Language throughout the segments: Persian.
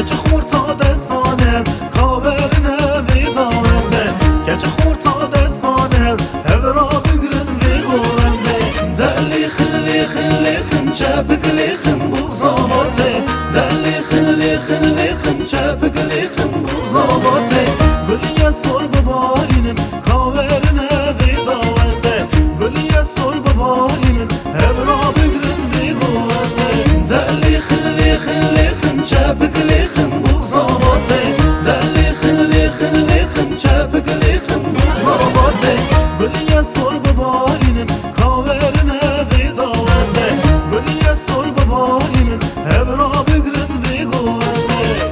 کچ خورد تا دستانم کاورنه وی داوته کچ خورد تا دستانم هبرا بگرن وی گورنده دلی خلی خلی خن چپک لیخن بوزاواته دلی خلی خلی خن چپک لیخن بوزاواته گلیه سر ببارینن کاورنه وی داوته گلیه سر ببارینن هبرا بگرن وی گورنده دلی خلی خلی خن چپک لیخن بوزاواته دلی خلی خلی خن چپک لیخن بوزاواته گلیه سر ببارینن کاورنه وی داوته گلیه سر ببارینن هبرا بگرن وی گورنده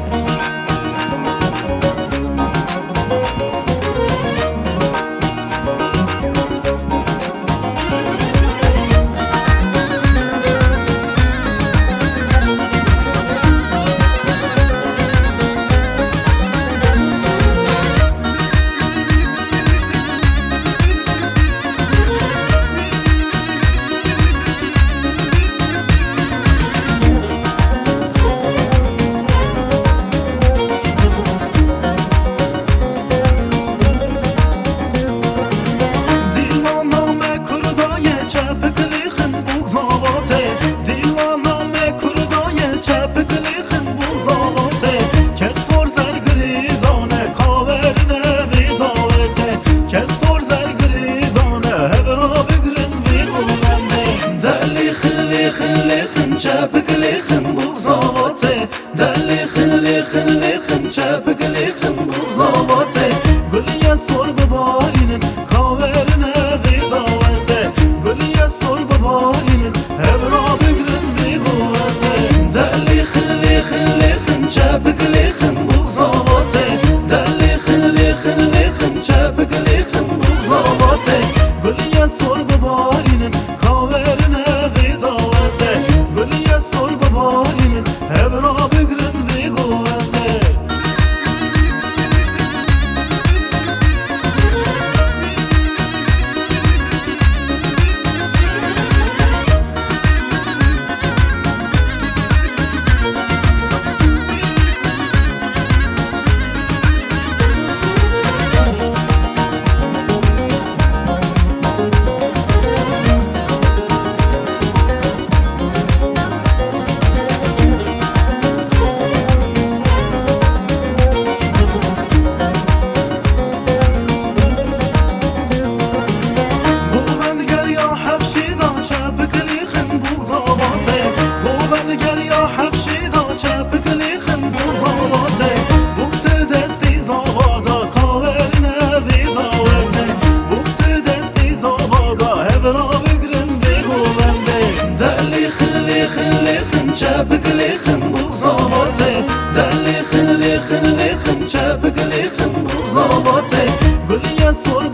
چپک لیخن بوزاواته دلی خلی خلی خن چپک لیخن بوزاواته گلیه سر ببارینن کاورنه وی داوته گلیه سر ببارینن هبرا بگرن وی گورنده دلی خلی خلی خن چپک لیخن بوزاواته دلی خلی خلی خن چپک لیخن بوزاواته گلیه سر ببارینن کاورنه وی داوته گلیه سر ببارینن هبرا بگرن وی گورنده چپک لیخن بوزاواته دلی خلی خلی خن چپک لیخن بوزاواته گلیه سر